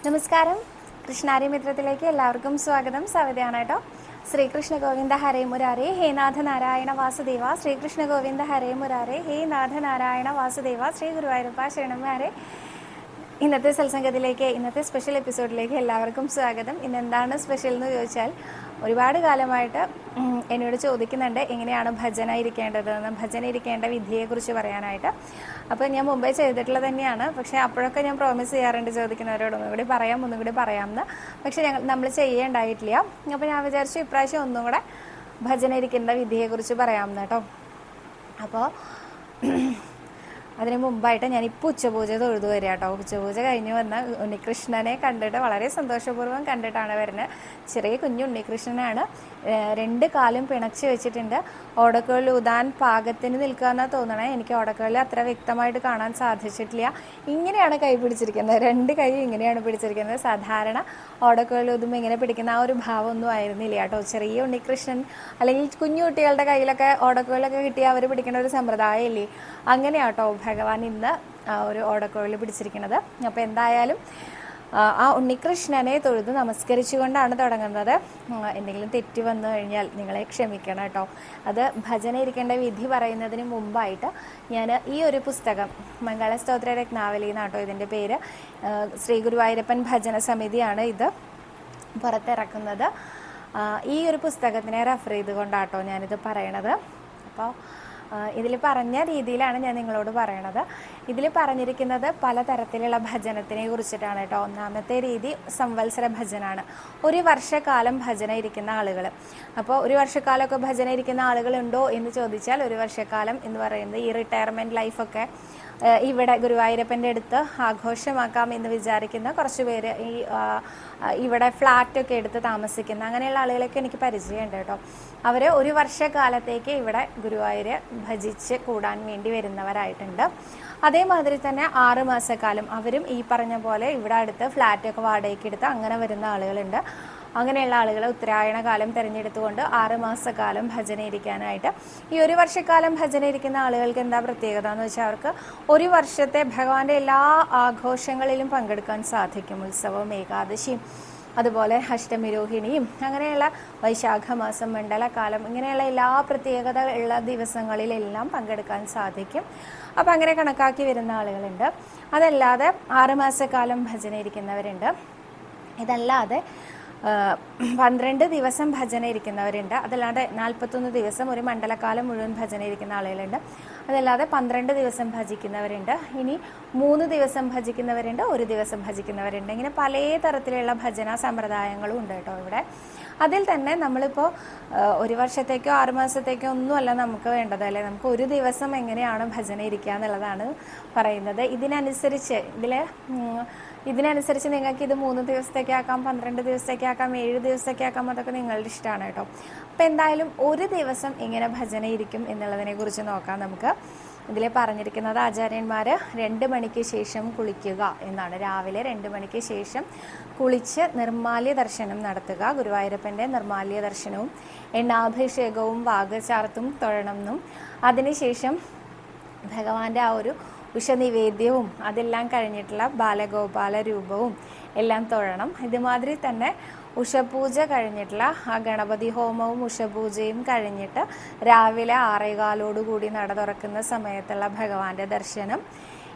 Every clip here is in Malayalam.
നമസ്കാരം. കൃഷ്ണാരി മിത്രത്തിലേക്ക് എല്ലാവർക്കും സ്വാഗതം. സവിതയാണ് കേട്ടോ. ശ്രീകൃഷ്ണ ഗോവിന്ദ ഹരേ മുരാരേ ഹേ നാഥ നാരായണ വാസുദേവ. ശ്രീകൃഷ്ണ ഗോവിന്ദ ഹരേ മുരാരേ ഹേ നാഥ നാരായണ വാസുദേവ. ശ്രീ ഗുരുവായൂരപ്പ ശരണന്മാരെ. ഇന്നത്തെ സത്സംഗത്തിലേക്ക്, ഇന്നത്തെ സ്പെഷ്യൽ എപ്പിസോഡിലേക്ക് എല്ലാവർക്കും സ്വാഗതം. ഇന്ന് എന്താണ് സ്പെഷ്യൽ എന്ന് ചോദിച്ചാൽ, ഒരുപാട് കാലമായിട്ട് എന്നോട് ചോദിക്കുന്നുണ്ട് എങ്ങനെയാണ് ഭജന ഇരിക്കേണ്ടതെന്ന്, ഭജന ഇരിക്കേണ്ട വിധിയെക്കുറിച്ച് പറയാനായിട്ട്. അപ്പോൾ ഞാൻ മുമ്പേ ചെയ്തിട്ടുള്ളത് തന്നെയാണ്. പക്ഷേ അപ്പോഴൊക്കെ ഞാൻ പ്രോമിസ് ചെയ്യാറുണ്ട് ചോദിക്കുന്നവരോട് ഒന്നും കൂടി പറയാമെന്ന്. പക്ഷേ നമ്മൾ ചെയ്യേണ്ടായിട്ടില്ല. അപ്പോൾ ഞാൻ വിചാരിച്ചു ഇപ്രാവശ്യം ഒന്നും കൂടെ ഭജന ഇരിക്കേണ്ട വിധിയെക്കുറിച്ച് പറയാമെന്ന് കേട്ടോ. അപ്പോൾ അതിന് മുമ്പായിട്ട് ഞാനിപ്പോൾ ഉച്ചപൂജ തൊഴുതു വരിക കേട്ടോ. ഉച്ചപൂജ കഴിഞ്ഞ് വന്ന ഉണ്ണികൃഷ്ണനെ കണ്ടിട്ട് വളരെ സന്തോഷപൂർവ്വം കണ്ടിട്ടാണ് വരുന്നത്. ചെറിയ കുഞ്ഞു ഉണ്ണികൃഷ്ണനാണ്. 2 കാലും പിണച്ച് വെച്ചിട്ടുണ്ട്. ഓടക്കുഴൽ ഊതാൻ പാകത്തിന് നിൽക്കുക എന്നാണ് തോന്നണേ. എനിക്ക് ഓടക്കുഴൽ അത്ര വ്യക്തമായിട്ട് കാണാൻ സാധിച്ചിട്ടില്ല. ഇങ്ങനെയാണ് കൈ പിടിച്ചിരിക്കുന്നത്, 2 കൈ ഇങ്ങനെയാണ് പിടിച്ചിരിക്കുന്നത്. സാധാരണ ഓടക്കുഴൽ ഊതുമ്പോൾ ഇങ്ങനെ പിടിക്കുന്ന ആ ഒരു ഭാവമൊന്നും ആയിരുന്നില്ല കേട്ടോ. ചെറിയ ഉണ്ണികൃഷ്ണൻ അല്ലെങ്കിൽ കുഞ്ഞു കുട്ടികളുടെ കയ്യിലൊക്കെ ഓടക്കുഴലൊക്കെ കിട്ടിയാൽ അവർ പിടിക്കുന്ന ഒരു സമ്പ്രദായം ഇല്ലേ, അങ്ങനെയാട്ടോ ഭഗവാൻ ഇന്ന് ഒരു ഓടക്കുഴൽ പിടിച്ചിരിക്കുന്നത്. അപ്പോൾ എന്തായാലും ആ ഉണ്ണികൃഷ്ണനെ തൊഴുത് നമസ്കരിച്ചുകൊണ്ടാണ് തുടങ്ങുന്നത്. എന്തെങ്കിലും തെറ്റ് വന്നു കഴിഞ്ഞാൽ നിങ്ങളെ ക്ഷമിക്കണം കേട്ടോ. അത് ഭജന ഇരിക്കേണ്ട വിധി പറയുന്നതിന് മുമ്പായിട്ട് ഞാൻ ഈ ഒരു പുസ്തകം, മംഗളസ്തോത്ര രത്നാവലി എന്നാട്ടോ ഇതിൻ്റെ പേര്, ശ്രീ ഗുരുവായൂരപ്പൻ ഭജന സമിതിയാണ് ഇത് പുറത്തിറക്കുന്നത്. ഈ ഒരു പുസ്തകത്തിനെ റെഫർ ചെയ്തുകൊണ്ടാട്ടോ ഞാനിത് പറയണത്. അപ്പോൾ ഇതിൽ പറഞ്ഞ രീതിയിലാണ് ഞാൻ നിങ്ങളോട് പറയണത്. ഇതിൽ പറഞ്ഞിരിക്കുന്നത് പലതരത്തിലുള്ള ഭജനത്തിനെ കുറിച്ചിട്ടാണ് കേട്ടോ. ഒന്നാമത്തെ രീതി സംവത്സര ഭജനാണ്. 1 വർഷക്കാലം ഭജന ഇരിക്കുന്ന ആളുകൾ. അപ്പോൾ 1 വർഷക്കാലമൊക്കെ ഭജന ഇരിക്കുന്ന ആളുകളുണ്ടോ എന്ന് ചോദിച്ചാൽ, 1 വർഷക്കാലം എന്ന് പറയുന്നത് ഈ റിട്ടയർമെൻറ്റ് ലൈഫൊക്കെ ഇവിടെ ഗുരുവായൂരപ്പൻ്റെ അടുത്ത് ആഘോഷമാക്കാം എന്ന് വിചാരിക്കുന്ന കുറച്ച് പേര്, ഇവിടെ ഫ്ലാറ്റൊക്കെ എടുത്ത് താമസിക്കുന്ന അങ്ങനെയുള്ള ആളുകളൊക്കെ എനിക്ക് പരിചയമുണ്ട് കേട്ടോ. അവർ 1 വർഷക്കാലത്തേക്ക് ഇവിടെ ഗുരുവായൂർ ഭജിച്ച് കൂടാൻ വേണ്ടി വരുന്നവരായിട്ടുണ്ട്. അതേമാതിരി തന്നെ 6 മാസക്കാലം അവരും ഈ പറഞ്ഞ പോലെ ഇവിടെ അടുത്ത് ഫ്ലാറ്റൊക്കെ വാടകയ്ക്ക് എടുത്ത് അങ്ങനെ വരുന്ന ആളുകളുണ്ട്. അങ്ങനെയുള്ള ആളുകൾ ഉത്തരായണ കാലം തിരഞ്ഞെടുത്തുകൊണ്ട് 6 മാസക്കാലം ഭജന ഇരിക്കാനായിട്ട്. ഈ 1 വർഷക്കാലം ഭജന ഇരിക്കുന്ന ആളുകൾക്ക് എന്താ പ്രത്യേകത എന്ന് വെച്ചാൽ, അവർക്ക് 1 വർഷത്തെ ഭഗവാന്റെ എല്ലാ ആഘോഷങ്ങളിലും പങ്കെടുക്കാൻ സാധിക്കും. ഉത്സവവും ഏകാദശിയും അതുപോലെ അഷ്ടമി രോഹിണിയും അങ്ങനെയുള്ള വൈശാഖ മാസം, മണ്ഡലകാലം, ഇങ്ങനെയുള്ള എല്ലാ പ്രത്യേകത ഉള്ള ദിവസങ്ങളിലെല്ലാം പങ്കെടുക്കാൻ സാധിക്കും. അപ്പം അങ്ങനെ കണക്കാക്കി വരുന്ന ആളുകളുണ്ട്. അതല്ലാതെ 6 മാസക്കാലം ഭജന ഇരിക്കുന്നവരുണ്ട്. ഇതല്ലാതെ 12 ദിവസം ഭജന ഇരിക്കുന്നവരുണ്ട്. അതല്ലാതെ 41 ദിവസം ഒരു മണ്ഡലകാലം മുഴുവൻ ഭജന ഇരിക്കുന്ന ആളുകളുണ്ട്. അതല്ലാതെ 12 ദിവസം ഭജിക്കുന്നവരുണ്ട്. ഇനി 3 ദിവസം ഭജിക്കുന്നവരുണ്ട്, 1 ദിവസം ഭജിക്കുന്നവരുണ്ട്. ഇങ്ങനെ പല തരത്തിലുള്ള ഭജന സമ്പ്രദായങ്ങളും ഉണ്ട് കേട്ടോ ഇവിടെ. അതിൽ തന്നെ നമ്മളിപ്പോൾ 1 വർഷത്തേക്കോ 6 മാസത്തേക്കോ ഒന്നുമല്ല നമുക്ക് വേണ്ടത്, അല്ലേ. നമുക്ക് 1 ദിവസം എങ്ങനെയാണ് ഭജന ഇരിക്കുക എന്നുള്ളതാണ് പറയുന്നത്. ഇതിനനുസരിച്ച് നിങ്ങൾക്ക് ഇത് 3 ദിവസത്തേക്കാക്കാം, 12 ദിവസത്തേക്കാക്കാം, 7 ദിവസത്തേക്കാക്കാം. അതൊക്കെ നിങ്ങളുടെ ഇഷ്ടമാണ് കേട്ടോ. അപ്പോൾ എന്തായാലും 1 ദിവസം എങ്ങനെ ഭജന ഇരിക്കും എന്നുള്ളതിനെ കുറിച്ച് നോക്കാം നമുക്ക്. ഇതിൽ പറഞ്ഞിരിക്കുന്നത് ആചാര്യന്മാർ 2 മണിക്ക് ശേഷം കുളിക്കുക എന്നാണ്. രാവിലെ 2 മണിക്ക് ശേഷം കുളിച്ച് നിർമ്മാല്യ ദർശനം നടത്തുക. ഗുരുവായൂരപ്പൻ്റെ നിർമ്മാല്യ ദർശനവും എണ്ണാഭിഷേകവും വാഗചാർത്തും തൊഴണമെന്നും, അതിനുശേഷം ഭഗവാന്റെ ആ ഒരു ഉഷനിവേദ്യവും അതെല്ലാം കഴിഞ്ഞിട്ടുള്ള ബാലഗോപാല രൂപവും എല്ലാം തൊഴണം. ഇതുമാതിരി തന്നെ ഉഷപൂജ കഴിഞ്ഞിട്ടുള്ള ആ ഗണപതി ഹോമവും ഉഷപൂജയും കഴിഞ്ഞിട്ട് രാവിലെ 6:15 നട തുറക്കുന്ന സമയത്തുള്ള ഭഗവാന്റെ ദർശനം.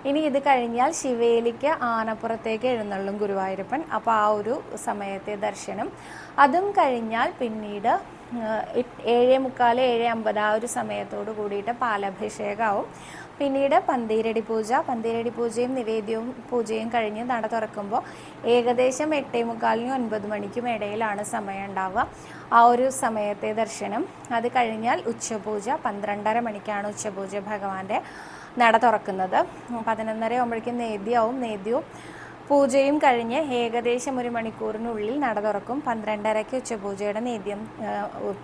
ഇനി ഇത് കഴിഞ്ഞാൽ ശിവേലിക്ക് ആനപ്പുറത്തേക്ക് എഴുന്നള്ളും ഗുരുവായൂരപ്പൻ. അപ്പോൾ ആ ഒരു സമയത്തെ ദർശനം. അതും കഴിഞ്ഞാൽ പിന്നീട് 7:45, 7:50 ആ ഒരു സമയത്തോട് കൂടിയിട്ട് പാലഭിഷേകമാവും. പിന്നീട് പന്തീരടി പൂജയും നിവേദ്യവും പൂജയും കഴിഞ്ഞ് നട തുറക്കുമ്പോൾ ഏകദേശം 8:45-നും 9 മണിക്കും ഇടയിലാണ് സമയം ഉണ്ടാവുക. ആ ഒരു സമയത്തെ ദർശനം. അത് കഴിഞ്ഞാൽ ഉച്ചപൂജ. 12:30 മണിക്കാണ് ഉച്ചപൂജ ഭഗവാന്റെ നട തുറക്കുന്നത്. 11:30 ആകുമ്പോഴേക്കും നേദ്യവും പൂജയും കഴിഞ്ഞ് ഏകദേശം 1 മണിക്കൂറിനുള്ളിൽ നട തുറക്കും. 12:30-ക്ക് ഉച്ചപൂജയുടെ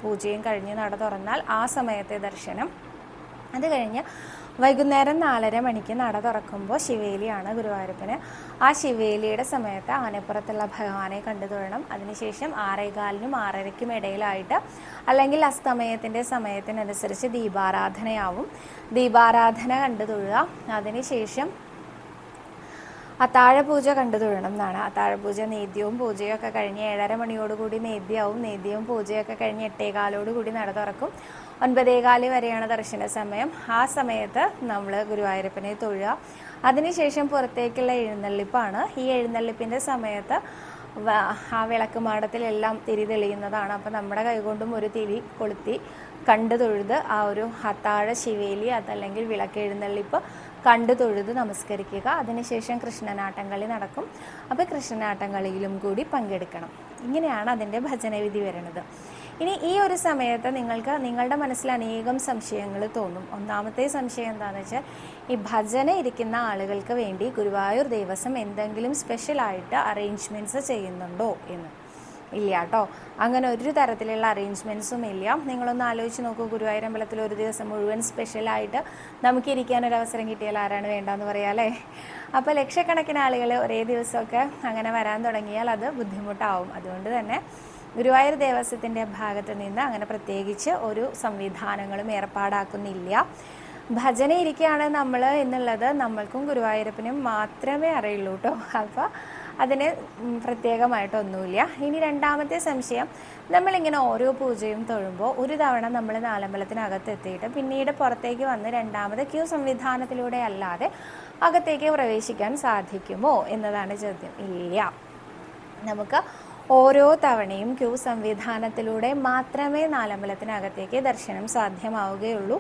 പൂജയും കഴിഞ്ഞ് നട തുറന്നാൽ ആ സമയത്തെ ദർശനം. അത് കഴിഞ്ഞ് വൈകുന്നേരം 4:30 മണിക്ക് നട തുറക്കുമ്പോൾ ശിവേലിയാണ് ഗുരുവായൂരപ്പന്. ആ ശിവേലിയുടെ സമയത്ത് ആനപ്പുറത്തുള്ള ഭഗവാനെ കണ്ടു തൊഴണം. അതിനുശേഷം 6:15-നും 6:30-ക്കും ഇടയിലായിട്ട്, അല്ലെങ്കിൽ അസ്തമയത്തിൻ്റെ സമയത്തിനനുസരിച്ച് ദീപാരാധനയാവും. ദീപാരാധന കണ്ടു തൊഴുക. അതിനുശേഷം അത്താഴപൂജ കണ്ടു തൊഴണം എന്നാണ്. അത്താഴപൂജ നേദ്യവും പൂജയും ഒക്കെ കഴിഞ്ഞ് 7:30 മണിയോടുകൂടി നേദ്യവും പൂജയൊക്കെ കഴിഞ്ഞ് 8:15 നട തുറക്കും. 9:15 വരെയാണ് ദർശന സമയം. ആ സമയത്ത് നമ്മൾ ഗുരുവായൂരപ്പനെ തൊഴുക. അതിനുശേഷം പുറത്തേക്കുള്ള എഴുന്നള്ളിപ്പാണ്. ഈ എഴുന്നള്ളിപ്പിൻ്റെ സമയത്ത് ആ വിളക്ക് മാടത്തിലെല്ലാം തിരി തെളിയുന്നതാണ്. അപ്പോൾ നമ്മുടെ കൈകൊണ്ടും ഒരു തിരി കൊളുത്തി കണ്ടു തൊഴുത് ആ ഒരു അത്താഴ ശിവേലി അതല്ലെങ്കിൽ വിളക്കെഴുന്നള്ളിപ്പ് കണ്ടു തൊഴുത് നമസ്കരിക്കുക. അതിനുശേഷം കൃഷ്ണനാട്ടംകളി നടക്കും. അപ്പോൾ കൃഷ്ണനാട്ടംകളിയിലും കൂടി പങ്കെടുക്കണം. ഇങ്ങനെയാണ് അതിൻ്റെ ഭജനവിധി വരുന്നത്. ഇനി ഈ ഒരു സമയത്ത് നിങ്ങളുടെ മനസ്സിൽ അനേകം സംശയങ്ങൾ തോന്നും. ഒന്നാമത്തെ സംശയം എന്താണെന്ന് വെച്ചാൽ, ഈ ഭജന ഇരിക്കുന്ന ആളുകൾക്ക് വേണ്ടി ഗുരുവായൂർ ദേവസ്വം എന്തെങ്കിലും സ്പെഷ്യലായിട്ട് അറേഞ്ച്മെൻറ്റ്സ് ചെയ്യുന്നുണ്ടോ എന്ന്. ഇല്ല കേട്ടോ, അങ്ങനെ ഒരു തരത്തിലുള്ള അറേഞ്ച്മെൻറ്റ്സും ഇല്ല. നിങ്ങളൊന്ന് ആലോചിച്ച് നോക്കൂ, ഗുരുവായൂർ അമ്പലത്തിൽ ഒരു ദിവസം മുഴുവൻ സ്പെഷ്യലായിട്ട് നമുക്ക് ഇരിക്കാനൊരവസരം കിട്ടിയാൽ ആരാണ് വേണ്ടെന്ന് പറയാം അല്ലേ? അപ്പോൾ ലക്ഷക്കണക്കിന് ആളുകൾ ഒരേ ദിവസമൊക്കെ അങ്ങനെ വരാൻ തുടങ്ങിയാൽ അത് ബുദ്ധിമുട്ടാവും. അതുകൊണ്ട് തന്നെ ഗുരുവായൂർ ദേവസ്വത്തിൻ്റെ ഭാഗത്ത് നിന്ന് അങ്ങനെ പ്രത്യേകിച്ച് ഒരു സംവിധാനങ്ങളും ഏർപ്പാടാക്കുന്നില്ല. ഭജന ഇരിക്കുകയാണ് നമ്മൾ എന്നുള്ളത് നമ്മൾക്കും ഗുരുവായൂരപ്പനും മാത്രമേ അറിയുള്ളൂ കേട്ടോ. അപ്പോൾ അതിന് പ്രത്യേകമായിട്ടൊന്നുമില്ല. ഇനി രണ്ടാമത്തെ സംശയം, നമ്മളിങ്ങനെ ഓരോ പൂജയും തൊഴുമ്പോൾ ഒരു തവണ നമ്മൾ നാലമ്പലത്തിനകത്ത് എത്തിയിട്ട് പിന്നീട് പുറത്തേക്ക് വന്ന് രണ്ടാമത് ക്യൂ സംവിധാനത്തിലൂടെ അല്ലാതെ അകത്തേക്ക് പ്രവേശിക്കാൻ സാധിക്കുമോ എന്നതാണ് ചോദ്യം. ഇല്ല, നമുക്ക് ഓരോ തവണയും ക്യൂ സംവിധാനത്തിലൂടെ മാത്രമേ നാലമ്പലത്തിനകത്തേക്ക് ദർശനം സാധ്യമാവുകയുള്ളൂ.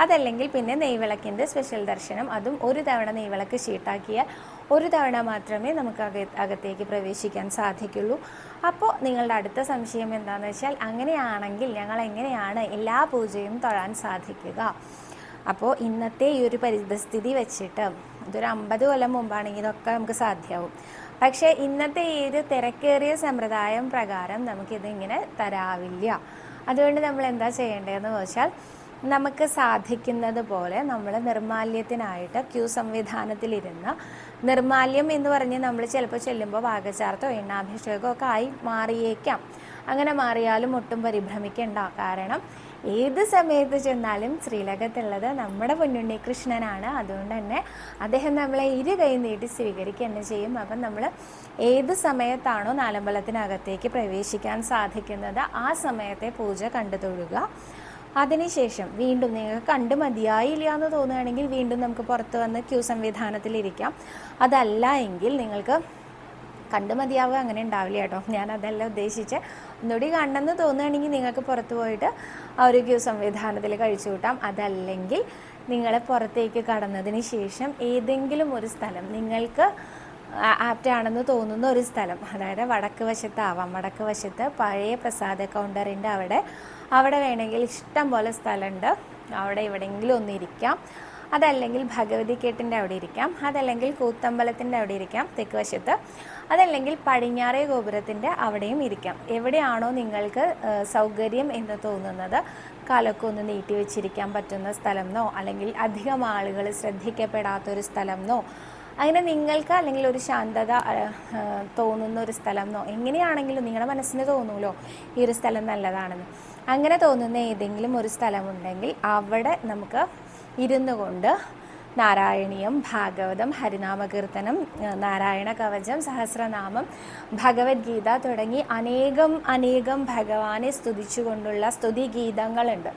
അതല്ലെങ്കിൽ പിന്നെ നെയ്വിളക്കിൻ്റെ സ്പെഷ്യൽ ദർശനം, അതും ഒരു തവണ നെയ്വിളക്ക് ഷീട്ടാക്കിയാൽ ഒരു തവണ മാത്രമേ നമുക്ക് അകത്തേക്ക് പ്രവേശിക്കാൻ സാധിക്കുള്ളൂ. അപ്പോൾ നിങ്ങളുടെ അടുത്ത സംശയം എന്താണെന്ന് വെച്ചാൽ, അങ്ങനെയാണെങ്കിൽ ഞങ്ങൾ എങ്ങനെയാണ് എല്ലാ പൂജയും തൊഴാൻ സാധിക്കുക? അപ്പോൾ ഇന്നത്തെ ഈ ഒരു പരിസ്ഥിതി വെച്ചിട്ട് ഇതൊരു 50 കൊല്ലം മുമ്പാണെങ്കിൽ ഇതൊക്കെ നമുക്ക് സാധ്യമാവും. പക്ഷേ ഇന്നത്തെ ഈ ഒരു തിരക്കേറിയ സമ്പ്രദായം പ്രകാരം നമുക്കിതിങ്ങനെ തരാവില്ല. അതുകൊണ്ട് നമ്മൾ എന്താ ചെയ്യേണ്ടതെന്ന് വെച്ചാൽ, നമുക്ക് സാധിക്കുന്നത് പോലെ നമ്മൾ നിർമാല്യത്തിനായിട്ട് ക്യൂ സംവിധാനത്തിലിരുന്ന്, നിർമാല്യം എന്ന് പറഞ്ഞ് നമ്മൾ ചിലപ്പോൾ ചെല്ലുമ്പോൾ വാഗചാർത്തോ എണ്ണാഭിഷേകമോ ഒക്കെ ആയി മാറിയേക്കാം. അങ്ങനെ മാറിയാലും ഒട്ടും പരിഭ്രമിക്കേണ്ട. കാരണം ഏത് സമയത്ത് ചെന്നാലും ശ്രീലകത്തുള്ളത് നമ്മുടെ പൊന്നുണ്ണി കൃഷ്ണനാണ്. അതുകൊണ്ട് തന്നെ അദ്ദേഹം നമ്മളെ ഇരു കൈ നീട്ടി സ്വീകരിക്കുക തന്നെ ചെയ്യും. അപ്പം നമ്മൾ ഏത് സമയത്താണോ നാലമ്പലത്തിനകത്തേക്ക് പ്രവേശിക്കാൻ സാധിക്കുന്നത് ആ സമയത്തെ പൂജ കണ്ടു തൊഴുക. അതിനുശേഷം വീണ്ടും നിങ്ങൾക്ക് കണ്ട് മതിയായില്ല എന്ന് തോന്നുകയാണെങ്കിൽ വീണ്ടും നമുക്ക് പുറത്ത് വന്ന് ക്യൂ സംവിധാനത്തിലിരിക്കാം. അതല്ല എങ്കിൽ നിങ്ങൾക്ക് കണ്ടു മതിയാവുക അങ്ങനെ ഉണ്ടാവില്ല കേട്ടോ, ഞാൻ അതല്ല ഉദ്ദേശിച്ച്. ഒന്നുകൂടി കണ്ടെന്ന് തോന്നുകയാണെങ്കിൽ നിങ്ങൾക്ക് പുറത്ത് പോയിട്ട് ആ ഒരു ക്യൂ സംവിധാനത്തിൽ കഴിച്ചു കൂട്ടാം. അതല്ലെങ്കിൽ നിങ്ങൾ പുറത്തേക്ക് കടന്നതിന് ശേഷം ഏതെങ്കിലും ഒരു സ്ഥലം നിങ്ങൾക്ക് ആപ്റ്റാണെന്ന് തോന്നുന്ന ഒരു സ്ഥലം, അതായത് വടക്ക് വശത്താവാം. വടക്ക് വശത്ത് പഴയ പ്രസാദ കൗണ്ടറിൻ്റെ അവിടെ വേണമെങ്കിൽ ഇഷ്ടം പോലെ സ്ഥലമുണ്ട്. അവിടെ എവിടെയെങ്കിലും ഒന്നിരിക്കാം. അതല്ലെങ്കിൽ ഭഗവതിക്കേട്ടിൻ്റെ അവിടെ ഇരിക്കാം. അതല്ലെങ്കിൽ കൂത്തമ്പലത്തിൻ്റെ അവിടെ ഇരിക്കാം തെക്ക് വശത്ത്. അതല്ലെങ്കിൽ പടിഞ്ഞാറേ ഗോപുരത്തിൻ്റെ അവിടെയും ഇരിക്കാം. എവിടെയാണോ നിങ്ങൾക്ക് സൗകര്യം എന്ന് തോന്നുന്നത്, കാലൊക്കെ ഒന്ന് നീട്ടി വെച്ചിരിക്കാൻ പറ്റുന്ന സ്ഥലമെന്നോ അല്ലെങ്കിൽ അധികം ആളുകൾ ശ്രദ്ധിക്കപ്പെടാത്തൊരു സ്ഥലമെന്നോ, അങ്ങനെ നിങ്ങൾക്ക് അല്ലെങ്കിൽ ഒരു ശാന്തത തോന്നുന്ന ഒരു സ്ഥലമെന്നോ, എങ്ങനെയാണെങ്കിലും നിങ്ങളുടെ മനസ്സിന് തോന്നുമല്ലോ ഈ ഒരു സ്ഥലം നല്ലതാണെന്ന്. അങ്ങനെ തോന്നുന്ന ഏതെങ്കിലും ഒരു സ്ഥലമുണ്ടെങ്കിൽ അവിടെ നമുക്ക് ഇരുന്നു കൊണ്ട് നാരായണീയം, ഭാഗവതം, ഹരിനാമകീർത്തനം, നാരായണ കവചം, സഹസ്രനാമം, ഭഗവത്ഗീത തുടങ്ങി അനേകം ഭഗവാനെ സ്തുതിച്ചുകൊണ്ടുള്ള സ്തുതിഗീതങ്ങളുണ്ട്.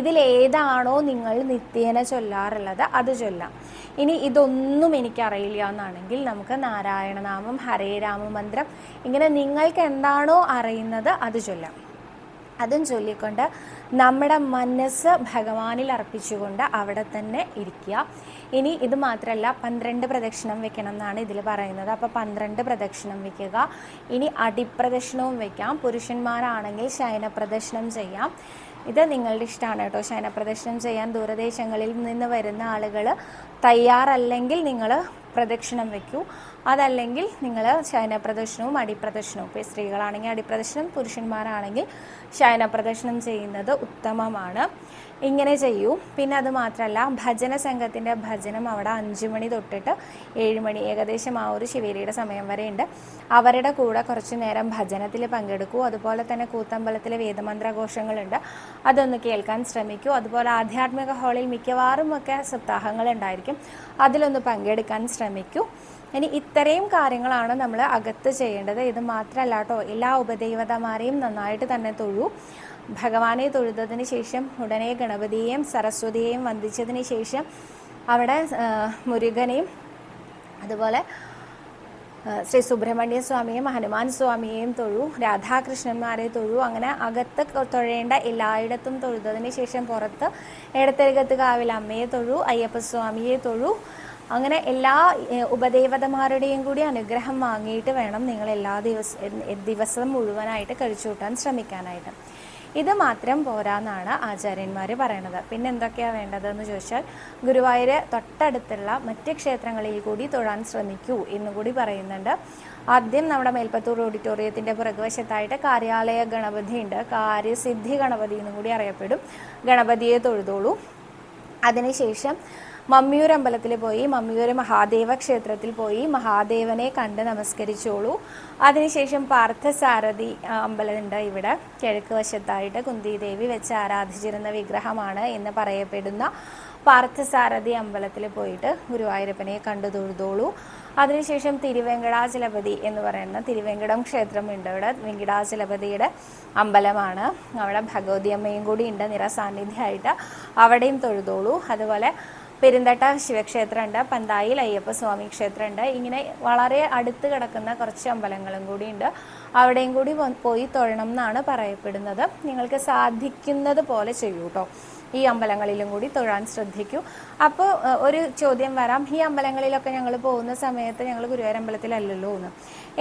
ഇതിലേതാണോ നിങ്ങൾ നിത്യേന ചൊല്ലാറുള്ളത് അത് ചൊല്ലാം. ഇനി ഇതൊന്നും എനിക്കറിയില്ല എന്നാണെങ്കിൽ നമുക്ക് നാരായണനാമം, ഹരേ രാമമന്ത്രം, ഇങ്ങനെ നിങ്ങൾക്ക് എന്താണോ അറിയുന്നത് അത് ചൊല്ലാം. അതും ചൊല്ലിക്കൊണ്ട് നമ്മുടെ മനസ്സ് ഭഗവാനിൽ അർപ്പിച്ചുകൊണ്ട് അവിടെ തന്നെ ഇരിക്കുക. ഇനി ഇത് മാത്രമല്ല, 12 പ്രദക്ഷിണം വെക്കണം എന്നാണ് ഇതിൽ പറയുന്നത്. അപ്പോൾ 12 പ്രദക്ഷിണം വെക്കുക. ഇനി അടിപ്രദക്ഷിണവും വെക്കാം. പുരുഷന്മാരാണെങ്കിൽ ശയനപ്രദക്ഷിണം ചെയ്യാം. ഇത് നിങ്ങളുടെ ഇഷ്ടമാണ് കേട്ടോ. ശയനപ്രദക്ഷിണം ചെയ്യാൻ ദൂരദേശങ്ങളിൽ നിന്ന് വരുന്ന ആളുകൾ തയ്യാറല്ലെങ്കിൽ നിങ്ങൾ പ്രദക്ഷിണം വെക്കൂ. അതല്ലെങ്കിൽ നിങ്ങൾ ശയനപ്രദക്ഷിണവും അടിപ്രദക്ഷിണവും, ഇപ്പോൾ സ്ത്രീകളാണെങ്കിൽ അടിപ്രദക്ഷിണം, പുരുഷന്മാരാണെങ്കിൽ ശയനപ്രദക്ഷിണം ചെയ്യുന്നത് ഉത്തമമാണ്. ഇങ്ങനെ ചെയ്യൂ. പിന്നെ അത് മാത്രമല്ല, ഭജന സംഘത്തിൻ്റെ ഭജനം അവിടെ 5 മണി തൊട്ടിട്ട് 7 മണി ഏകദേശം ആ ഒരു ശിവേലിയുടെ സമയം വരെ ഉണ്ട്. അവരുടെ കൂടെ കുറച്ച് നേരം ഭജനത്തിൽ പങ്കെടുക്കൂ. അതുപോലെ തന്നെ കൂത്തമ്പലത്തിലെ വേദമന്ത്രഘോഷങ്ങളുണ്ട്, അതൊന്ന് കേൾക്കാൻ ശ്രമിക്കൂ. അതുപോലെ ആധ്യാത്മിക ഹാളിൽ മിക്കവാറും ഒക്കെ സപ്താഹങ്ങളുണ്ടായിരിക്കും, അതിലൊന്ന് പങ്കെടുക്കാൻ ശ്രമിക്കൂ. ഇനി ഇത്രയും കാര്യങ്ങളാണ് നമ്മൾ അകത്ത് ചെയ്യേണ്ടത്. ഇത് മാത്രമല്ല കേട്ടോ, എല്ലാ ഉപദേവതമാരെയും നന്നായിട്ട് തന്നെ തൊഴൂ. ഭഗവാനെ തൊഴുതതിന് ശേഷം ഉടനെ ഗണപതിയെയും സരസ്വതിയെയും വന്ദിച്ചതിന് ശേഷം അവിടെ മുരുകനെയും അതുപോലെ ശ്രീ സുബ്രഹ്മണ്യ സ്വാമിയെയും ഹനുമാൻ സ്വാമിയെയും തൊഴൂ, രാധാകൃഷ്ണന്മാരെ തൊഴൂ. അങ്ങനെ അകത്ത് തൊഴേണ്ട എല്ലായിടത്തും തൊഴുതതിന് ശേഷം പുറത്ത് എടത്തരകത്ത് കാവിൽ അമ്മയെ തൊഴൂ, അയ്യപ്പസ്വാമിയെ തൊഴൂ. അങ്ങനെ എല്ലാ ഉപദേവതമാരുടെയും കൂടി അനുഗ്രഹം വാങ്ങിയിട്ട് വേണം നിങ്ങൾ എല്ലാ ദിവസവും മുഴുവനായിട്ട് കഴിച്ചു കൂട്ടാൻ ശ്രമിക്കാനായിട്ട്. ഇത് മാത്രം പോരാന്നാണ് ആചാര്യന്മാർ പറയണത്. പിന്നെ എന്തൊക്കെയാണ് വേണ്ടതെന്ന് ചോദിച്ചാൽ, ഗുരുവായൂർ തൊട്ടടുത്തുള്ള മറ്റ് ക്ഷേത്രങ്ങളിൽ കൂടി തൊഴാൻ ശ്രമിക്കൂ എന്നുകൂടി പറയുന്നുണ്ട്. ആദ്യം നമ്മുടെ മേൽപ്പത്തൂർ ഓഡിറ്റോറിയത്തിൻ്റെ പുറകുവശത്തായിട്ട് കാര്യാലയ ഗണപതി ഉണ്ട്, കാര്യസിദ്ധി ഗണപതി എന്നും കൂടി അറിയപ്പെടും. ഗണപതിയെ തൊഴുതോളൂ. അതിനുശേഷം മമ്മിയൂർ അമ്പലത്തിൽ പോയി മമ്മിയൂർ മഹാദേവ ക്ഷേത്രത്തിൽ പോയി മഹാദേവനെ കണ്ട് നമസ്കരിച്ചോളൂ. അതിനുശേഷം പാർത്ഥസാരഥി അമ്പലമുണ്ട് ഇവിടെ കിഴക്ക് വശത്തായിട്ട്, കുന്തിദേവി വെച്ച് ആരാധിച്ചിരുന്ന വിഗ്രഹമാണ് എന്ന് പറയപ്പെടുന്ന പാർത്ഥസാരഥി അമ്പലത്തിൽ പോയിട്ട് ഗുരുവായൂരപ്പനെ കണ്ടു തൊഴുതോളൂ. അതിനുശേഷം തിരുവെങ്കടാചലപതി എന്ന് പറയുന്ന തിരുവെങ്കടം ക്ഷേത്രമുണ്ട്. ഇവിടെ വെങ്കടാചലപതിയുടെ അമ്പലമാണ്, അവിടെ ഭഗവതി അമ്മയും കൂടി ഉണ്ട് നിറസാന്നിധ്യമായിട്ട്, അവിടെയും തൊഴുതോളൂ. അതുപോലെ പെരുന്തട്ട ശിവക്ഷേത്രമുണ്ട്, പന്തായിൽ അയ്യപ്പസ്വാമി ക്ഷേത്രമുണ്ട്. ഇങ്ങനെ വളരെ അടുത്ത് കിടക്കുന്ന കുറച്ച് അമ്പലങ്ങളും കൂടി ഉണ്ട്, അവിടെയും കൂടി പോയി തൊഴണം എന്നാണ് പറയപ്പെടുന്നത്. നിങ്ങൾക്ക് സാധിക്കുന്നത് പോലെ ചെയ്യൂ കേട്ടോ. ഈ അമ്പലങ്ങളിലും കൂടി തൊഴാൻ ശ്രദ്ധിക്കൂ. അപ്പോൾ ഒരു ചോദ്യം വരാം, ഈ അമ്പലങ്ങളിലൊക്കെ ഞങ്ങൾ പോകുന്ന സമയത്ത് ഞങ്ങൾ ഗുരുവായൂർ അമ്പലത്തിലല്ലല്ലോ എന്ന്.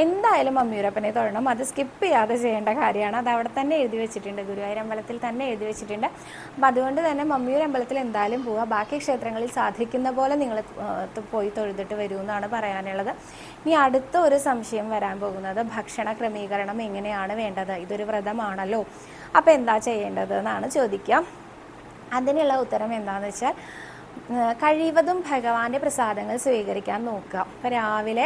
എന്തായാലും മമ്മിയൂരപ്പനെ തൊഴണം, അത് സ്കിപ്പ് ചെയ്യാതെ ചെയ്യേണ്ട കാര്യമാണ്. അത് അവിടെ തന്നെ എഴുതി വെച്ചിട്ടുണ്ട്, ഗുരുവായൂർ അമ്പലത്തിൽ തന്നെ എഴുതി വെച്ചിട്ടുണ്ട്. അപ്പം അതുകൊണ്ട് തന്നെ മമ്മിയൂർ അമ്പലത്തിൽ എന്തായാലും പോവുക. ബാക്കി ക്ഷേത്രങ്ങളിൽ സാധിക്കുന്ന പോലെ നിങ്ങൾ പോയി തൊഴുതിട്ട് വരൂ എന്നാണ് പറയാനുള്ളത്. ഇനി അടുത്ത ഒരു സംശയം വരാൻ പോകുന്നത്, ഭക്ഷണ ക്രമീകരണം എങ്ങനെയാണ് വേണ്ടത്? ഇതൊരു വ്രതമാണല്ലോ, അപ്പോൾ എന്താ ചെയ്യേണ്ടത് എന്നാണ് ചോദിക്കുക. അതിനുള്ള ഉത്തരം എന്താണെന്ന് വെച്ചാൽ, കഴിവതും ഭഗവാന്റെ പ്രസാദങ്ങൾ സ്വീകരിക്കാൻ നോക്കുക. അപ്പോൾ രാവിലെ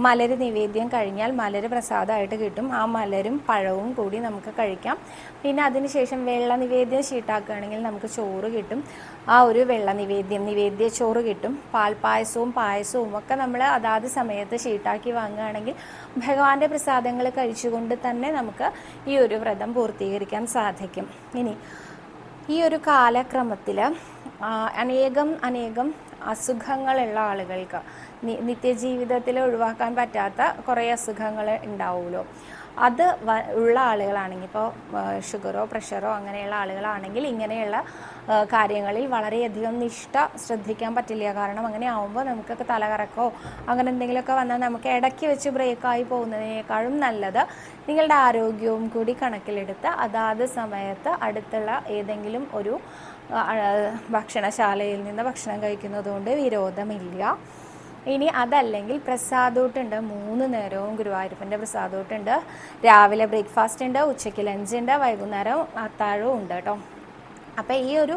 മലര് നിവേദ്യം കഴിഞ്ഞാൽ മലര് പ്രസാദമായിട്ട് കിട്ടും, ആ മലരും പഴവും കൂടി നമുക്ക് കഴിക്കാം. പിന്നെ അതിനുശേഷം വെള്ള നിവേദ്യം ഷീട്ടാക്കുകയാണെങ്കിൽ നമുക്ക് ചോറ് കിട്ടും, ആ ഒരു വെള്ള നിവേദ്യ ചോറ് കിട്ടും. പാൽപ്പായസവും പായസവും ഒക്കെ നമ്മൾ അതാത് സമയത്ത് ഷീട്ടാക്കി വാങ്ങുകയാണെങ്കിൽ ഭഗവാന്റെ പ്രസാദങ്ങൾ കഴിച്ചുകൊണ്ട് തന്നെ നമുക്ക് ഈ ഒരു വ്രതം പൂർത്തീകരിക്കാൻ സാധിക്കും. ഇനി ഈ ഒരു കാലക്രമത്തിൽ അനേകം അസുഖങ്ങളുള്ള ആളുകൾക്ക് നിത്യജീവിതത്തിൽ ഒഴിവാക്കാൻ പറ്റാത്ത കുറേ അസുഖങ്ങൾ ഉണ്ടാവുമല്ലോ. അത് ഉള്ള ആളുകളാണെങ്കിൽ, ഇപ്പോൾ ഷുഗറോ പ്രഷറോ അങ്ങനെയുള്ള ആളുകളാണെങ്കിൽ ഇങ്ങനെയുള്ള കാര്യങ്ങളിൽ വളരെയധികം നിഷ്ഠ ശ്രദ്ധിക്കാൻ പറ്റില്ല. കാരണം അങ്ങനെ ആവുമ്പോൾ നമുക്കൊക്കെ തലകറക്കോ അങ്ങനെ എന്തെങ്കിലുമൊക്കെ വന്നാൽ നമുക്ക് ഇടയ്ക്ക് വെച്ച് ബ്രേക്കായി പോകുന്നതിനേക്കാളും നല്ലത് നിങ്ങളുടെ ആരോഗ്യവും കൂടി കണക്കിലെടുത്ത് അതാത് സമയത്ത് അടുത്തുള്ള ഏതെങ്കിലും ഒരു ഭക്ഷണശാലയിൽ നിന്ന് ഭക്ഷണം കഴിക്കുന്നതുകൊണ്ട് വിരോധമില്ല. ഇനി അതല്ലെങ്കിൽ പ്രസാദൂട്ടുണ്ട്, 3 നേരവും ഗുരുവായൂരപ്പൻ്റെ പ്രസാദൂട്ടുണ്ട്. രാവിലെ ബ്രേക്ക്ഫാസ്റ്റ് ഉണ്ട്, ഉച്ചയ്ക്ക് ലഞ്ച് ഉണ്ട്, വൈകുന്നേരം അത്താഴവും ഉണ്ട് കേട്ടോ. അപ്പോൾ ഈ ഒരു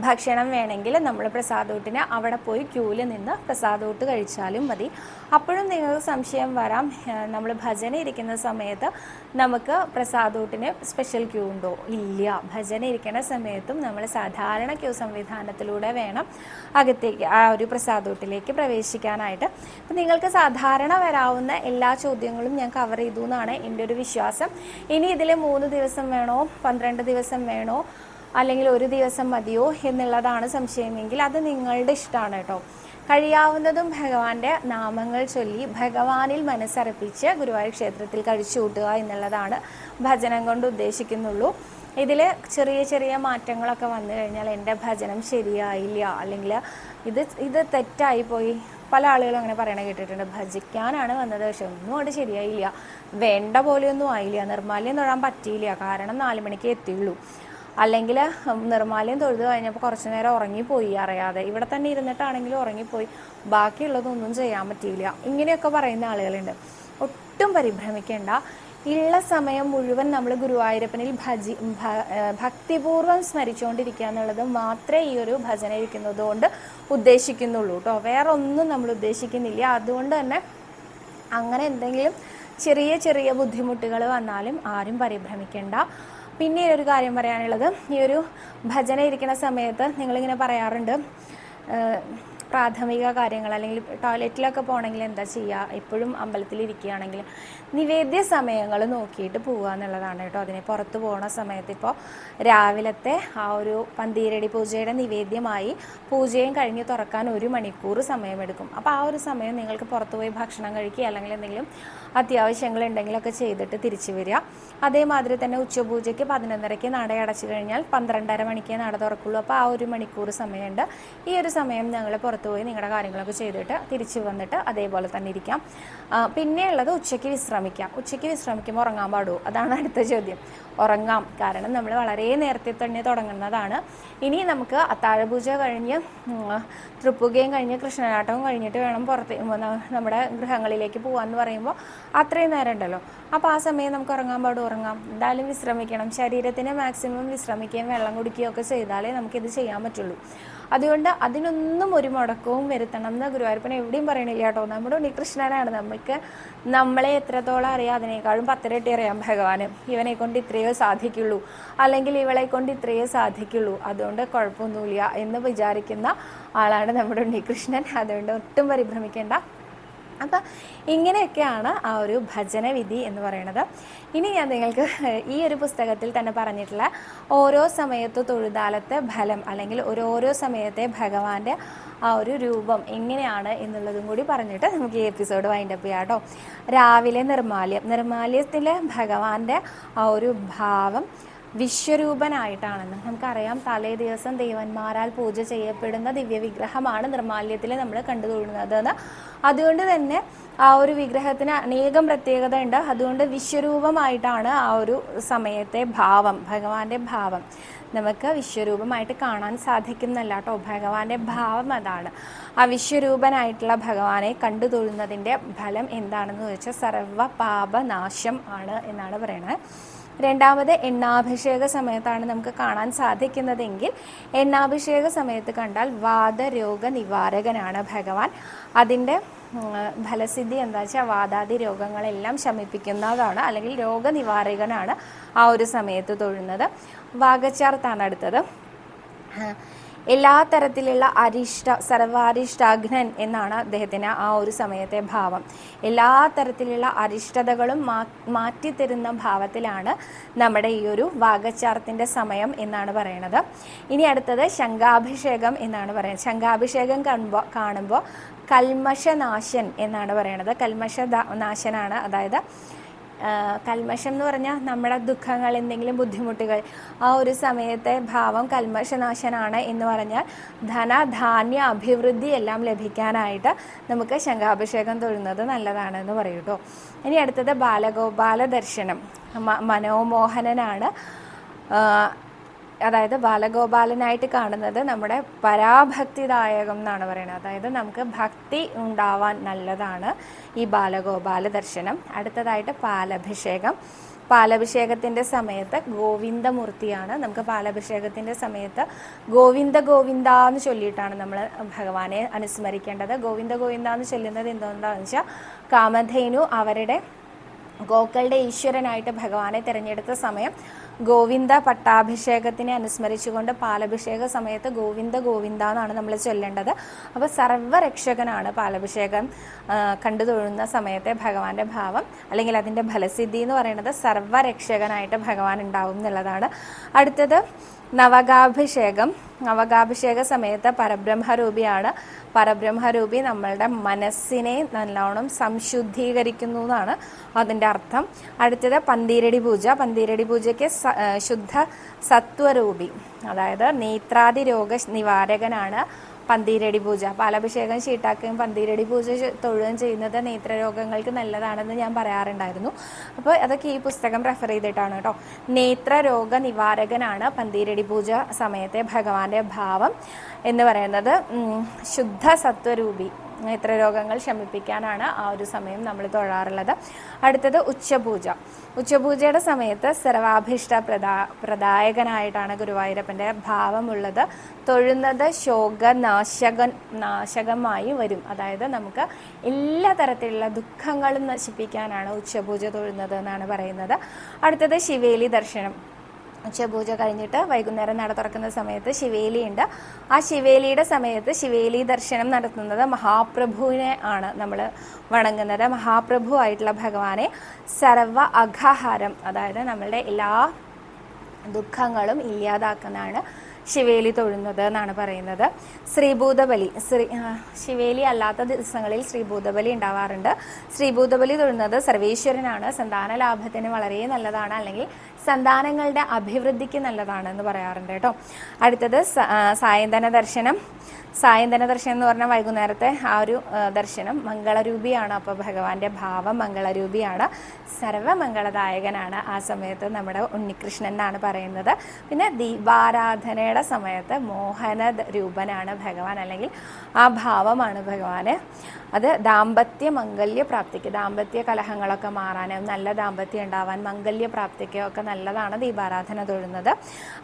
ഭക്ഷണം വേണമെങ്കിൽ നമ്മൾ പ്രസാദൂട്ടിന് അവിടെ പോയി ക്യൂവിൽ നിന്ന് പ്രസാദൂട്ട് കഴിച്ചാലും മതി. അപ്പോഴും നിങ്ങൾക്ക് സംശയം വരാം, നമ്മൾ ഭജന ഇരിക്കുന്ന സമയത്ത് നമുക്ക് പ്രസാദൂട്ടിന് സ്പെഷ്യൽ ക്യൂ ഉണ്ടോ? ഇല്ല. ഭജന ഇരിക്കുന്ന സമയത്തും നമ്മൾ സാധാരണ ക്യൂ സംവിധാനത്തിലൂടെ വേണം അകത്തേക്ക് ആ ഒരു പ്രസാദൂട്ടിലേക്ക് പ്രവേശിക്കാനായിട്ട്. അപ്പം നിങ്ങൾക്ക് സാധാരണ വരാവുന്ന എല്ലാ ചോദ്യങ്ങളും ഞാൻ കവർ ചെയ്തു എന്നാണ് എൻ്റെ ഒരു വിശ്വാസം. ഇനി ഇതിൽ 3 ദിവസം വേണോ 12 ദിവസം വേണോ അല്ലെങ്കിൽ ഒരു ദിവസം മതിയോ എന്നുള്ളതാണ് സംശയമെങ്കിൽ അത് നിങ്ങളുടെ ഇഷ്ടമാണ് കേട്ടോ. കഴിയാവുന്നതും ഭഗവാന്റെ നാമങ്ങൾ ചൊല്ലി ഭഗവാനിൽ മനസ്സർപ്പിച്ച് ഗുരുവായൂർ ക്ഷേത്രത്തിൽ കഴിച്ചു കൂട്ടുക എന്നുള്ളതാണ് ഭജനം കൊണ്ട് ഉദ്ദേശിക്കുന്നുള്ളൂ. ഇതിൽ ചെറിയ ചെറിയ മാറ്റങ്ങളൊക്കെ വന്നു കഴിഞ്ഞാൽ എൻ്റെ ഭജനം ശരിയായില്ല, അല്ലെങ്കിൽ ഇത് തെറ്റായിപ്പോയി, പല ആളുകളും അങ്ങനെ പറയണ കേട്ടിട്ടുണ്ട്. ഭജിക്കാനാണ് വന്നത് പക്ഷെ ഒന്നും അവിടെ ശരിയായില്ല, വേണ്ട പോലെയൊന്നും ആയില്ല, നിർമ്മാല്യം തൊഴാൻ പറ്റിയില്ല കാരണം 4 മണിക്ക് എത്തിയുള്ളൂ, അല്ലെങ്കിൽ നിർമ്മാല്യം തൊഴുത് കഴിഞ്ഞപ്പോൾ കുറച്ച് നേരം ഉറങ്ങിപ്പോയി അറിയാതെ, ഇവിടെ തന്നെ ഇരുന്നിട്ടാണെങ്കിലും ഉറങ്ങിപ്പോയി, ബാക്കിയുള്ളതൊന്നും ചെയ്യാൻ പറ്റിയില്ല, ഇങ്ങനെയൊക്കെ പറയുന്ന ആളുകളുണ്ട്. ഒട്ടും പരിഭ്രമിക്കേണ്ട. ഉള്ള സമയം മുഴുവൻ നമ്മൾ ഗുരുവായൂരപ്പനിൽ ഭക്തിപൂർവ്വം സ്മരിച്ചുകൊണ്ടിരിക്കുക എന്നുള്ളത് മാത്രമേ ഈ ഒരു ഭജന ഇരിക്കുന്നത് കൊണ്ട് ഉദ്ദേശിക്കുന്നുള്ളൂ കേട്ടോ. വേറെ ഒന്നും നമ്മൾ ഉദ്ദേശിക്കുന്നില്ല. അതുകൊണ്ട് തന്നെ അങ്ങനെ എന്തെങ്കിലും ചെറിയ ചെറിയ ബുദ്ധിമുട്ടുകൾ വന്നാലും ആരും പരിഭ്രമിക്കേണ്ട. പിന്നെ ഒരു കാര്യം പറയാനുള്ളത്, ഈ ഒരു ഭജന ഇരിക്കുന്ന സമയത്ത് നിങ്ങളിങ്ങനെ പറയാറുണ്ട്, പ്രാഥമിക കാര്യങ്ങൾ അല്ലെങ്കിൽ ടോയ്ലറ്റിലൊക്കെ പോകണമെങ്കിൽ എന്താ ചെയ്യുക, എപ്പോഴും അമ്പലത്തിലിരിക്കുകയാണെങ്കിൽ നിവേദ്യ സമയങ്ങൾ നോക്കിയിട്ട് പോവുക എന്നുള്ളതാണ് കേട്ടോ. അതിനെ പുറത്ത് പോകുന്ന സമയത്ത് ഇപ്പോൾ രാവിലത്തെ ആ ഒരു പന്തീരടി പൂജയുടെ നിവേദ്യമായി പൂജയും കഴിഞ്ഞ് തുറക്കാൻ 1 മണിക്കൂർ സമയമെടുക്കും. അപ്പോൾ ആ ഒരു സമയം നിങ്ങൾക്ക് പുറത്ത് പോയി ഭക്ഷണം കഴിക്കുക അല്ലെങ്കിൽ എന്തെങ്കിലും അത്യാവശ്യങ്ങളുണ്ടെങ്കിലൊക്കെ ചെയ്തിട്ട് തിരിച്ചു വരിക. അതേമാതിരി തന്നെ ഉച്ചപൂജയ്ക്ക് 11:30 നട അടച്ചു കഴിഞ്ഞാൽ 12:30 മണിക്കേ നട തുറക്കുള്ളൂ. അപ്പോൾ ആ 1 മണിക്കൂർ സമയമുണ്ട്. ഈ ഒരു സമയം ഞങ്ങൾ പുറത്ത് പോയി നിങ്ങളുടെ കാര്യങ്ങളൊക്കെ ചെയ്തിട്ട് തിരിച്ചു വന്നിട്ട് അതേപോലെ തന്നെ ഇരിക്കാം. പിന്നെയുള്ളത് ഉച്ചയ്ക്ക് വിശ്രമിക്കാം. ഉച്ചയ്ക്ക് വിശ്രമിക്കുമ്പോൾ ഉറങ്ങാൻ പാടുമോ? അതാണ് അടുത്ത ചോദ്യം. ഉറങ്ങാം, കാരണം നമ്മൾ വളരെ നേരത്തെ തന്നെ തുടങ്ങുന്നതാണ്. ഇനി നമുക്ക് അത്താഴപൂജ കഴിഞ്ഞ് തൃപ്പുകയും കഴിഞ്ഞ് കൃഷ്ണനാട്ടവും കഴിഞ്ഞിട്ട് വേണം നമ്മുടെ ഗൃഹങ്ങളിലേക്ക് പോകാമെന്ന് പറയുമ്പോൾ അത്രയും നേരം ഉണ്ടല്ലോ. അപ്പോൾ ആ സമയം നമുക്ക് ഉറങ്ങാൻ പാടും? ഉറങ്ങാം. എന്തായാലും വിശ്രമിക്കണം. ശരീരത്തിന് മാക്സിമം വിശ്രമിക്കുകയും വെള്ളം കുടിക്കുകയും ഒക്കെ ചെയ്താലേ നമുക്കിത് ചെയ്യാൻ പറ്റുള്ളൂ. അതുകൊണ്ട് അതിനൊന്നും ഒരു മുടക്കവും വരുത്തണം എന്ന് ഗുരുവായൂരപ്പൻ എവിടെയും പറയണില്ല കേട്ടോ. നമ്മുടെ ഉണ്ണികൃഷ്ണനാണ്. നമുക്ക് നമ്മളെ എത്രത്തോളം അറിയാം അതിനേക്കാളും 10 ഇരട്ടി അറിയാം ഭഗവാന്. ഇവനെ കൊണ്ട് ഇത്രയേ സാധിക്കുള്ളൂ, അല്ലെങ്കിൽ ഇവളെ കൊണ്ട് ഇത്രയേ സാധിക്കുള്ളൂ, അതുകൊണ്ട് കുഴപ്പമൊന്നുമില്ല എന്ന് വിചാരിക്കുന്ന ആളാണ് നമ്മുടെ ഉണ്ണികൃഷ്ണൻ. അതുകൊണ്ട് ഒട്ടും പരിഭ്രമിക്കേണ്ട. അപ്പം ഇങ്ങനെയൊക്കെയാണ് ആ ഒരു ഭജന വിധി എന്ന് പറയുന്നത്. ഇനി ഞാൻ നിങ്ങൾക്ക് ഈ ഒരു പുസ്തകത്തിൽ തന്നെ പറഞ്ഞിട്ടുള്ള ഓരോ സമയത്ത് തൊഴുതാലത്തെ ഫലം അല്ലെങ്കിൽ ഓരോ സമയത്തെ ഭഗവാന്റെ ആ ഒരു രൂപം എങ്ങനെയാണ് എന്നുള്ളതും കൂടി പറഞ്ഞിട്ട് നമുക്ക് ഈ എപ്പിസോഡ് വൈൻഡപ്പ് ചെയ്യാം കേട്ടോ. രാവിലെ നിർമാല്യത്തിലെ ഭഗവാന്റെ ആ ഒരു ഭാവം വിശ്വരൂപനായിട്ടാണെന്ന് നമുക്കറിയാം. തലേ ദിവസം ദേവന്മാരാൽ പൂജ ചെയ്യപ്പെടുന്ന ദിവ്യവിഗ്രഹമാണ് നിർമാല്യത്തിൽ നമ്മൾ കണ്ടു തൊഴുന്നത്. അതുകൊണ്ട് തന്നെ ആ ഒരു വിഗ്രഹത്തിന് അനേകം പ്രത്യേകത ഉണ്ട്. അതുകൊണ്ട് വിശ്വരൂപമായിട്ടാണ് ആ ഒരു സമയത്തെ ഭാവം, ഭഗവാന്റെ ഭാവം നമുക്ക് വിശ്വരൂപമായിട്ട് കാണാൻ സാധിക്കുന്നല്ല കേട്ടോ. ഭഗവാന്റെ ഭാവം അതാണ്. ആ വിശ്വരൂപനായിട്ടുള്ള ഭഗവാനെ കണ്ടു തൊഴുന്നതിൻ്റെ ഫലം എന്താണെന്ന് ചോദിച്ചാൽ സർവ്വ പാപനാശം ആണ് എന്നാണ് പറയുന്നത്. രണ്ടാമത് എണ്ണാഭിഷേക സമയത്താണ് നമുക്ക് കാണാൻ സാധിക്കുന്നതെങ്കിൽ എണ്ണാഭിഷേക സമയത്ത് കണ്ടാൽ വാദരോഗ നിവാരകനാണ് ഭഗവാൻ. അതിൻ്റെ ഫലസിദ്ധി എന്താ വെച്ചാൽ വാദാദി രോഗങ്ങളെല്ലാം ശമിപ്പിക്കുന്നതാണ്, അല്ലെങ്കിൽ രോഗനിവാരകനാണ് ആ ഒരു സമയത്ത് തൊഴുന്നത്. വാഗച്ചാർത്താണ് അടുത്തത്. എല്ലാ തരത്തിലുള്ള സർവാരിഷ്ടാഘ്നൻ എന്നാണ് അദ്ദേഹത്തിന് ആ ഒരു സമയത്തെ ഭാവം. എല്ലാ തരത്തിലുള്ള അരിഷ്ടതകളും മാറ്റിത്തരുന്ന ഭാവത്തിലാണ് നമ്മുടെ ഈ ഒരു വാഗച്ചാർത്തിൻ്റെ സമയം എന്നാണ് പറയുന്നത്. ഇനി അടുത്തത് ശംഖാഭിഷേകം എന്നാണ് പറയുന്നത്. ശംഖാഭിഷേകം കാണുമ്പോൾ കൽമഷനാശൻ എന്നാണ് പറയുന്നത്. കൽമഷനാശനാണ്, അതായത് കൽമഷം എന്ന് പറഞ്ഞാൽ നമ്മുടെ ദുഃഖങ്ങൾ, എന്തെങ്കിലും ബുദ്ധിമുട്ടുകൾ, ആ ഒരു സമയത്തെ ഭാവം കൽമഷനാശനാണ് എന്ന് പറഞ്ഞാൽ ധനധാന്യ അഭിവൃദ്ധി എല്ലാം ലഭിക്കാനായിട്ട് നമുക്ക് ശംഖാഭിഷേകം തൊഴുന്നത് നല്ലതാണെന്ന് പറയും കേട്ടോ. ഇനി അടുത്തത് ബാലഗോപാല ദർശനം. മനോമോഹനനാണ്, അതായത് ബാലഗോപാലനായിട്ട് കാണുന്നത് നമ്മുടെ പരാഭക്തിദായകം എന്നാണ് പറയുന്നത്. അതായത് നമുക്ക് ഭക്തി ഉണ്ടാവാൻ നല്ലതാണ് ഈ ബാലഗോപാല ദർശനം. അടുത്തതായിട്ട് പാലഭിഷേകം. പാലഭിഷേകത്തിൻ്റെ സമയത്ത് ഗോവിന്ദമൂർത്തിയാണ്. നമുക്ക് പാലഭിഷേകത്തിൻ്റെ സമയത്ത് ഗോവിന്ദ ഗോവിന്ദ എന്ന് ചൊല്ലിയിട്ടാണ് നമ്മൾ ഭഗവാനെ അനുസ്മരിക്കേണ്ടത്. ഗോവിന്ദ ഗോവിന്ദ എന്ന് ചൊല്ലുന്നത് എന്തുകൊണ്ടാണെന്ന് വെച്ചാൽ കാമധേനു അവരുടെ ഗോക്കളുടെ ഈശ്വരനായിട്ട് ഭഗവാനെ തിരഞ്ഞെടുത്ത സമയം ഗോവിന്ദ പട്ടാഭിഷേകത്തിനെ അനുസ്മരിച്ചുകൊണ്ട് പാലഭിഷേക സമയത്ത് ഗോവിന്ദ ഗോവിന്ദ എന്നാണ് നമ്മൾ ചൊല്ലേണ്ടത്. അപ്പോൾ സർവ്വരക്ഷകനാണ് പാലഭിഷേകം കണ്ടു തൊഴുന്ന സമയത്തെ ഭഗവാന്റെ ഭാവം, അല്ലെങ്കിൽ അതിൻ്റെ ഫലസിദ്ധി എന്ന് പറയുന്നത് സർവ്വരക്ഷകനായിട്ട് ഭഗവാൻ ഉണ്ടാവും എന്നുള്ളതാണ്. അടുത്തത് നവകാഭിഷേകം. നവകാഭിഷേക സമയത്ത് പരബ്രഹ്മരൂപിയാണ്. പരബ്രഹ്മരൂപി നമ്മളുടെ മനസ്സിനെ നല്ലോണം സംശുദ്ധീകരിക്കുന്നു എന്നാണ് അതിൻ്റെ അർത്ഥം. അടുത്തത് പന്തീരടി പൂജ. പന്തീരടി പൂജയ്ക്ക് ശുദ്ധ സത്വരൂപി, അതായത് നേത്രാദി രോഗ നിവാരകനാണ് പന്തീരടി പൂജ. പാലഭിഷേകം ചീട്ടാക്കുകയും പന്തീരടി പൂജ തൊഴുകയും ചെയ്യുന്നത് നേത്രരോഗങ്ങൾക്ക് നല്ലതാണെന്ന് ഞാൻ പറയാറുണ്ടായിരുന്നു. അപ്പോൾ അതൊക്കെ ഈ പുസ്തകം റെഫർ ചെയ്തിട്ടാണ് കേട്ടോ. നേത്രരോഗ നിവാരകനാണ് പന്തീരടി പൂജ സമയത്തെ ഭഗവാന്റെ ഭാവം എന്ന് പറയുന്നത്. ശുദ്ധ സത്വരൂപി നേത്രരോഗങ്ങൾ ശമിപ്പിക്കാനാണ് ആ ഒരു സമയം നമ്മൾ തൊഴാറുള്ളത്. അടുത്തത് ഉച്ചപൂജ. ഉച്ചപൂജയുടെ സമയത്ത് സർവാഭീഷ്ട പ്രദായകനായിട്ടാണ് ഗുരുവായൂരപ്പൻ്റെ ഭാവമുള്ളത്. തൊഴുന്നത് നാശകമായി വരും. അതായത് നമുക്ക് എല്ലാ തരത്തിലുള്ള ദുഃഖങ്ങളും നശിപ്പിക്കാനാണ് ഉച്ചപൂജ തൊഴുന്നത് എന്നാണ് പറയുന്നത്. അടുത്തത് ശിവേലി ദർശനം. ഉച്ചപൂജ കഴിഞ്ഞിട്ട് വൈകുന്നേരം നട തുറക്കുന്ന സമയത്ത് ശിവേലിയുണ്ട്. ആ ശിവേലിയുടെ സമയത്ത് ശിവേലി ദർശനം നടത്തുന്നത് മഹാപ്രഭുവിനെ ആണ് നമ്മൾ വണങ്ങുന്നത്. മഹാപ്രഭു ആയിട്ടുള്ള ഭഗവാനെ സർവ അഘഹാരം, അതായത് നമ്മളുടെ എല്ലാ ദുഃഖങ്ങളും ഇല്ലാതാക്കുന്നതാണ് ശിവേലി തൊഴുന്നത് എന്നാണ് പറയുന്നത്. ശ്രീഭൂതബലി. ശിവേലി അല്ലാത്ത ദിവസങ്ങളിൽ ശ്രീഭൂതബലി ഉണ്ടാവാറുണ്ട്. ശ്രീഭൂതബലി തൊഴുന്നത് സർവേശ്വരനാണ്. സന്താന ലാഭത്തിന് വളരെ നല്ലതാണ്, അല്ലെങ്കിൽ സന്താനങ്ങളുടെ അഭിവൃദ്ധിക്ക് നല്ലതാണ് എന്ന് പറയാറുണ്ട് കേട്ടോ. അടുത്തത് സായന്തന ദർശനം. സായന്തന ദർശനം എന്ന് പറഞ്ഞാൽ വൈകുന്നേരത്തെ ആ ഒരു ദർശനം മംഗളരൂപിയാണ്. അപ്പോൾ ഭഗവാന്റെ ഭാവം മംഗളരൂപിയാണ്, സർവമംഗളദായകനാണ്. ആ സമയത്ത് നമ്മുടെ ഉണ്ണികൃഷ്ണൻ എന്നാണ് പറയുന്നത്. പിന്നെ ദീപാരാധനയുടെ സമയത്ത് മോഹന രൂപനാണ് ഭഗവാൻ, അല്ലെങ്കിൽ ആ ഭാവമാണ് ഭഗവാന്. അത് ദാമ്പത്യ മംഗല്യ പ്രാപ്തിക്ക്, ദാമ്പത്യ കലഹങ്ങളൊക്കെ മാറാനും നല്ല ദാമ്പത്യം ഉണ്ടാവാൻ മംഗല്യ പ്രാപ്തിക്കും ഒക്കെ നല്ലതാണ് ദീപാരാധന തൊഴുന്നത്.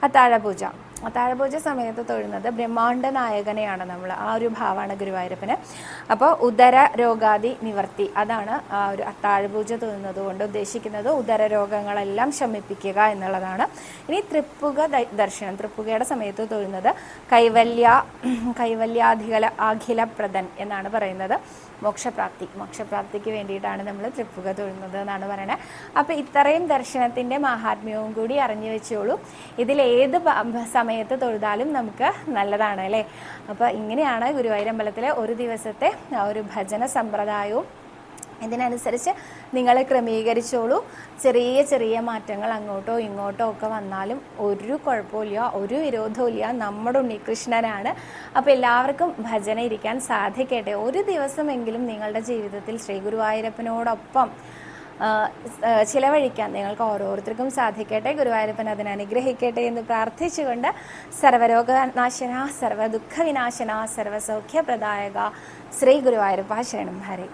അത്താഴപൂജ. അത്താഴപൂജ സമയത്ത് തൊഴുന്നത് ബ്രഹ്മാണ്ഡ നായകനെയാണ് നമ്മൾ. ആ ഒരു ഭാവമാണ് ഗുരുവായൂരപ്പന്. അപ്പോൾ ഉദര രോഗാദി നിവർത്തി, അതാണ് ആ ഒരു അത്താഴപൂജ തൊഴുന്നത് കൊണ്ട് ഉദ്ദേശിക്കുന്നത്. ഉദര രോഗങ്ങളെല്ലാം ശമിപ്പിക്കുക എന്നുള്ളതാണ്. ഇനി തൃപ്പുക ദർശനം. തൃപ്പുകയുടെ സമയത്ത് തൊഴുന്നത് അഖിലപ്രദൻ എന്നാണ് പറയുന്നത്. മോക്ഷപ്രാപ്തിക്ക് വേണ്ടിയിട്ടാണ് നമ്മൾ തൃപ്പുക തൊഴുന്നത് എന്നാണ് പറയുന്നത്. അപ്പോൾ ഇത്രയും ദർശനത്തിൻ്റെ മഹാത്മ്യവും കൂടി അറിഞ്ഞു വെച്ചോളൂ. ഇതിലേത് സമയത്ത് തൊഴുതാലും നമുക്ക് നല്ലതാണ് അല്ലേ. അപ്പോൾ ഇങ്ങനെയാണ് ഗുരുവായൂരമ്പലത്തിലെ ഒരു ദിവസത്തെ ഒരു ഭജന സമ്പ്രദായവും. ഇതിനനുസരിച്ച് നിങ്ങൾ ക്രമീകരിച്ചോളൂ. ചെറിയ ചെറിയ മാറ്റങ്ങൾ അങ്ങോട്ടോ ഇങ്ങോട്ടോ ഒക്കെ വന്നാലും ഒരു കുഴപ്പമില്ല, ഒരു വിരോധവും ഇല്ല. നമ്മുടെ ഉണ്ണികൃഷ്ണനാണ്. അപ്പോൾ എല്ലാവർക്കും ഭജന ഇരിക്കാൻ സാധിക്കട്ടെ. ഒരു ദിവസമെങ്കിലും നിങ്ങളുടെ ജീവിതത്തിൽ ശ്രീ ഗുരുവായൂരപ്പനോടൊപ്പം ചിലവഴിക്കാൻ നിങ്ങൾക്ക് ഓരോരുത്തർക്കും സാധിക്കട്ടെ. ഗുരുവായൂരപ്പൻ അതിനെ അനുഗ്രഹിക്കട്ടെ എന്ന് പ്രാർത്ഥിച്ചുകൊണ്ട് സർവരോഗനാശന, സർവദുഃഖ വിനാശന, സർവസൗഖ്യപ്രദായക ശ്രീ ഗുരുവായൂരപ്പ ശരണം. ഹരേ.